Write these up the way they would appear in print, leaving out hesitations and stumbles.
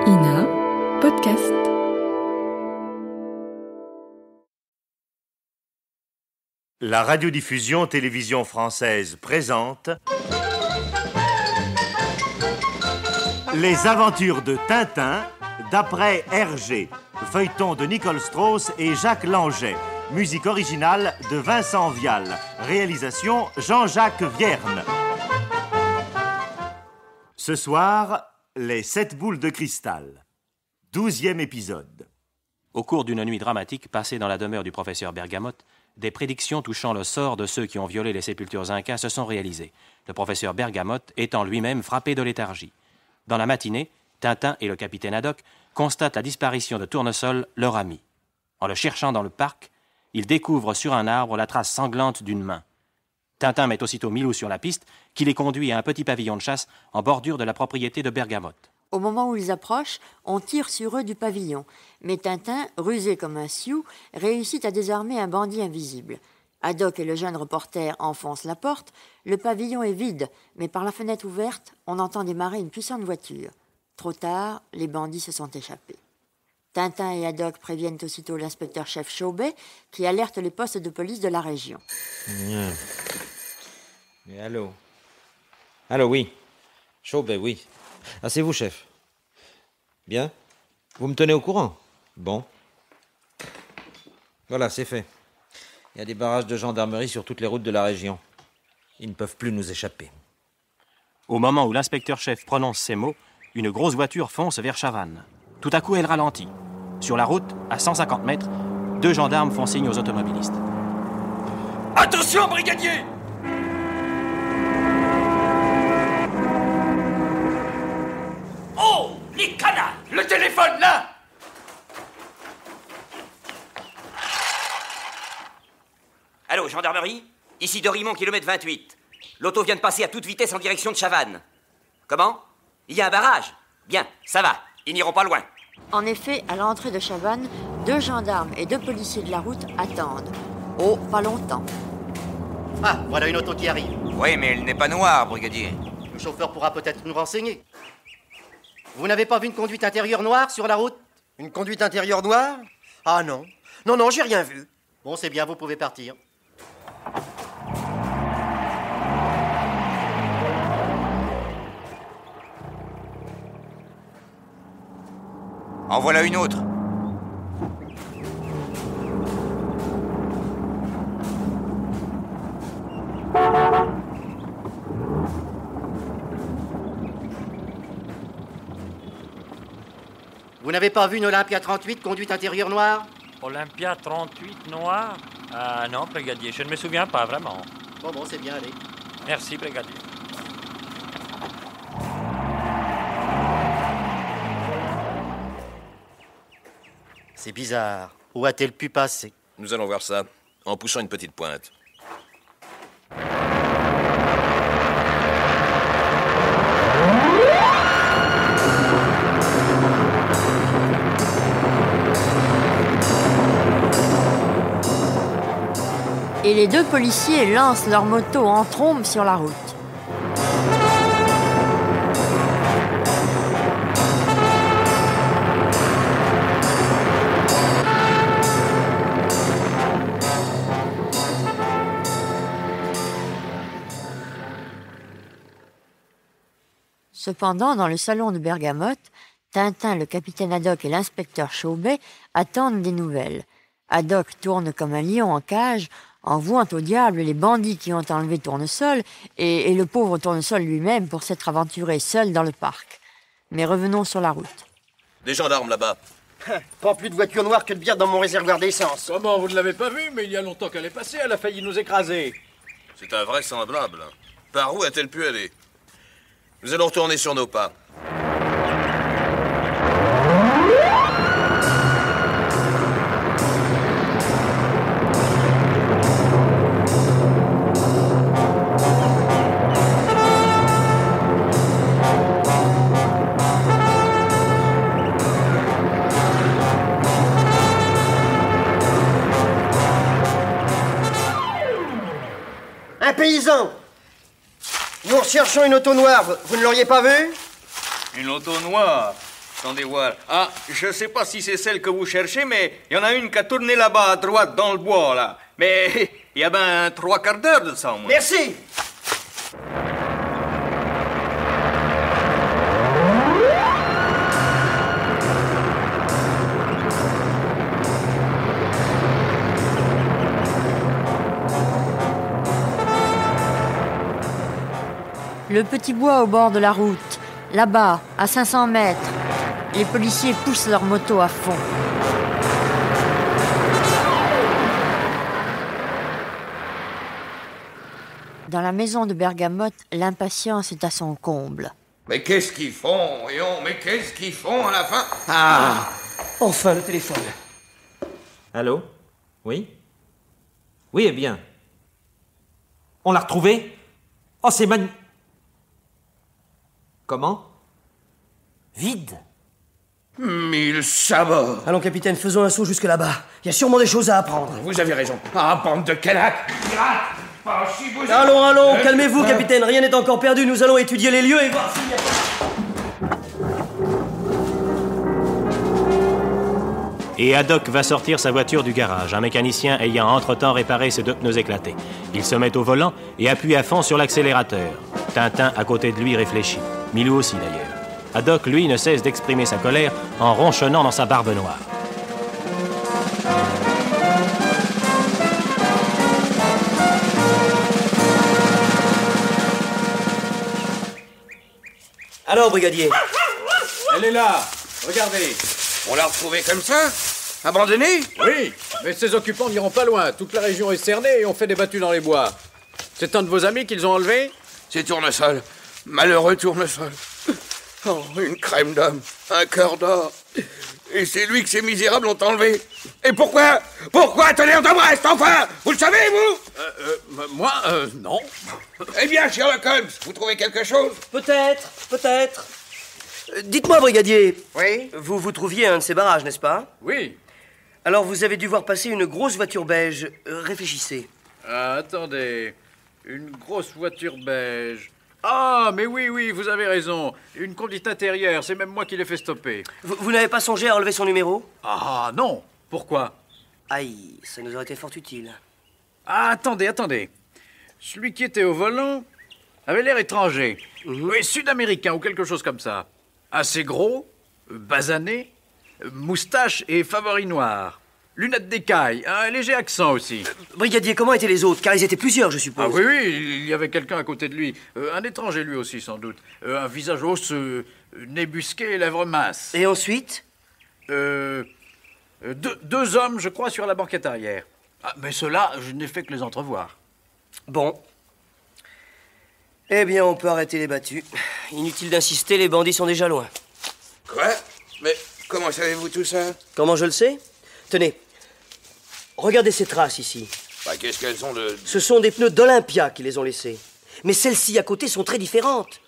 INA Podcast. La radiodiffusion télévision française présente Les aventures de Tintin d'après Hergé, feuilleton de Nicole Strauss et Jacques Langeais, musique originale de Vincent Vial, réalisation Jean-Jacques Vierne. Ce soir, les 7 boules de cristal, 12e épisode. Au cours d'une nuit dramatique passée dans la demeure du professeur Bergamote, des prédictions touchant le sort de ceux qui ont violé les sépultures incas se sont réalisées, le professeur Bergamote étant lui-même frappé de léthargie. Dans la matinée, Tintin et le capitaine Haddock constatent la disparition de Tournesol, leur ami. En le cherchant dans le parc, ils découvrent sur un arbre la trace sanglante d'une main. Tintin met aussitôt Milou sur la piste, qui les conduit à un petit pavillon de chasse en bordure de la propriété de Bergamote. Au moment où ils approchent, on tire sur eux du pavillon. Mais Tintin, rusé comme un sioux, réussit à désarmer un bandit invisible. Haddock et le jeune reporter enfoncent la porte. Le pavillon est vide, mais par la fenêtre ouverte, on entend démarrer une puissante voiture. Trop tard, les bandits se sont échappés. Tintin et Haddock préviennent aussitôt l'inspecteur-chef Chaubet, qui alerte les postes de police de la région. Mais allô, oui. Chaubet, oui. Ah, c'est vous, chef. Bien. Vous me tenez au courant? Bon. Voilà, c'est fait. Il y a des barrages de gendarmerie sur toutes les routes de la région. Ils ne peuvent plus nous échapper. Au moment où l'inspecteur-chef prononce ces mots, une grosse voiture fonce vers Chavannes. Tout à coup, elle ralentit. Sur la route, à 150 mètres, 2 gendarmes font signe aux automobilistes. Attention, brigadier! Oh, les canards! Le téléphone, là! Allô, gendarmerie? Ici Dorimont, kilomètre 28. L'auto vient de passer à toute vitesse en direction de Chavannes. Comment? Il y a un barrage? Bien, ça va. Ils n'iront pas loin. En effet, à l'entrée de Chavannes, 2 gendarmes et 2 policiers de la route attendent. Oh, pas longtemps. Ah, voilà une auto qui arrive. Oui, mais elle n'est pas noire, brigadier. Le chauffeur pourra peut-être nous renseigner. Vous n'avez pas vu une conduite intérieure noire sur la route? Une conduite intérieure noire? Ah non. Non, j'ai rien vu. Bon, c'est bien, vous pouvez partir. En voilà une autre. Vous n'avez pas vu une Olympia 38, conduite intérieure noire? Olympia 38 noir? Ah non, brigadier, je ne me souviens pas vraiment. Bon, c'est bien, allez. Merci, brigadier. C'est bizarre. Où a-t-elle pu passer? Nous allons voir ça, en poussant une petite pointe. Et les 2 policiers lancent leur moto en trombe sur la route. Cependant, dans le salon de Bergamote, Tintin, le capitaine Haddock et l'inspecteur Chaubet attendent des nouvelles. Haddock tourne comme un lion en cage, en vouant au diable les bandits qui ont enlevé Tournesol et le pauvre Tournesol lui-même pour s'être aventuré seul dans le parc. Mais revenons sur la route. Des gendarmes là-bas. Pas plus de voiture noire que de bière dans mon réservoir d'essence. Comment, vous ne l'avez pas vue? Mais il y a longtemps qu'elle est passée, elle a failli nous écraser. C'est invraisemblable. Par où a-t-elle pu aller? Nous allons retourner sur nos pas. Un paysan! Nous recherchons une auto noire, vous ne l'auriez pas vue? Une auto noire? Attendez voir. Ah, je sais pas si c'est celle que vous cherchez, mais il y en a une qui a tourné là-bas à droite dans le bois, là. Mais il y a ben 3/4 d'heure de ça, au moins. Merci. Le petit bois au bord de la route. Là-bas, à 500 mètres, les policiers poussent leur moto à fond. Dans la maison de Bergamote, l'impatience est à son comble. Mais qu'est-ce qu'ils font, voyons? Mais qu'est-ce qu'ils font à la fin? Ah! Enfin, le téléphone. Allô? Oui? Oui, eh bien. On l'a retrouvé? Oh, c'est magnifique. Comment? Vide? 1000 sabords! Allons, capitaine, faisons un saut jusque là-bas. Il y a sûrement des choses à apprendre. Vous avez raison. Ah, bande de canaques! Pirates! Ah, si vous... Allons, calmez-vous, capitaine. Rien n'est encore perdu. Nous allons étudier les lieux et voir s'il y a... Et Haddock va sortir sa voiture du garage, un mécanicien ayant entre-temps réparé ses 2 pneus éclatés. Il se met au volant et appuie à fond sur l'accélérateur. Tintin, à côté de lui, réfléchit. Milou aussi, d'ailleurs. Haddock, lui, ne cesse d'exprimer sa colère en ronchonnant dans sa barbe noire. Alors, brigadier? Elle est là. Regardez. On l'a retrouvée comme ça? Abandonnée? Oui, mais ses occupants n'iront pas loin. Toute la région est cernée et on fait des battues dans les bois. C'est un de vos amis qu'ils ont enlevé? C'est Tournesol. Malheureux Tournesol. Oh, une crème d'homme, un cœur d'or. Et c'est lui que ces misérables ont enlevé. Et pourquoi? Pourquoi, tonnerre de Brest, enfin? Vous le savez, vous? Moi, non. Eh bien, Sherlock Holmes, vous trouvez quelque chose? Peut-être. Dites-moi, brigadier. Oui? Vous vous trouviez à un de ces barrages, n'est-ce pas? Oui. Alors, vous avez dû voir passer une grosse voiture beige. Réfléchissez. Ah, attendez. Une grosse voiture beige. Ah, mais oui, vous avez raison. Une conduite intérieure, c'est même moi qui l'ai fait stopper. Vous n'avez pas songé à enlever son numéro? Ah, non. Pourquoi? Aïe, ça nous aurait été fort utile. Ah, attendez. Celui qui était au volant avait l'air étranger. Oui, sud-américain ou quelque chose comme ça. Assez gros, basané, moustache et favoris noirs. Lunettes d'écaille, un léger accent aussi. Brigadier, comment étaient les autres? Car ils étaient plusieurs, je suppose. Ah oui, il y avait quelqu'un à côté de lui. Un étranger lui aussi, sans doute. Un visage osseux, nez busqué et lèvres minces. Et ensuite? Deux hommes, je crois, sur la banquette arrière. Ah, mais ceux-là, je n'ai fait que les entrevoir. Bon. Eh bien, on peut arrêter les battues. Inutile d'insister, les bandits sont déjà loin. Quoi? Mais comment savez-vous tout ça? Comment je le sais? Tenez, regardez ces traces ici. Bah, qu'est-ce qu'elles ont de... Ce sont des pneus d'Olympia qui les ont laissés. Mais celles-ci à côté sont très différentes.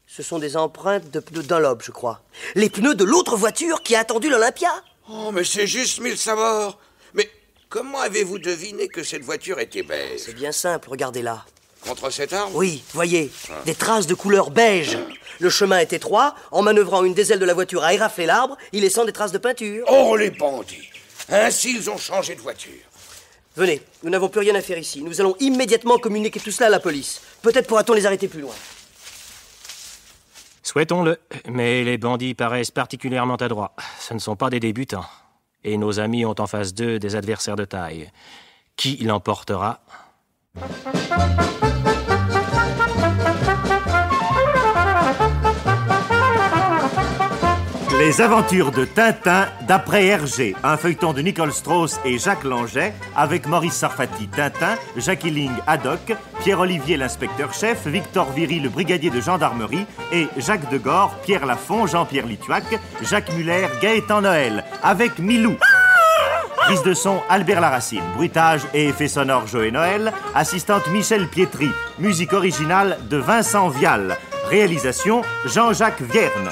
Ce sont des empreintes de pneus Dunlop, je crois. Les pneus de l'autre voiture qui a attendu l'Olympia. Oh, mais c'est juste 1000 sabords. Mais comment avez-vous deviné que cette voiture était beige? C'est bien simple, regardez là. Contre cet arbre? Oui, voyez, des traces de couleur beige. Le chemin est étroit. En manœuvrant une des ailes de la voiture a éraflé l'arbre, il laissant des traces de peinture. Oh, les bandits! Ainsi, ils ont changé de voiture. Venez, nous n'avons plus rien à faire ici. Nous allons immédiatement communiquer tout cela à la police. Peut-être pourra-t-on les arrêter plus loin. Souhaitons-le, mais les bandits paraissent particulièrement adroits. Ce ne sont pas des débutants. Et nos amis ont en face d'eux des adversaires de taille. Qui l'emportera? Les aventures de Tintin d'après Hergé, un feuilleton de Nicole Strauss et Jacques Langeais, avec Maurice Sarfati, Tintin, Jackie Ling, Haddock, Pierre-Olivier, l'inspecteur-chef, Victor Viry, le brigadier de gendarmerie, et Jacques Degore, Pierre Lafont, Jean-Pierre Lituac, Jacques Muller, Gaëtan Noël, avec Milou. Prise de son, Albert Laracine. Bruitage et effets sonores, Joël Noël. Assistante, Michel Pietri. Musique originale de Vincent Vial. Réalisation, Jean-Jacques Vierne.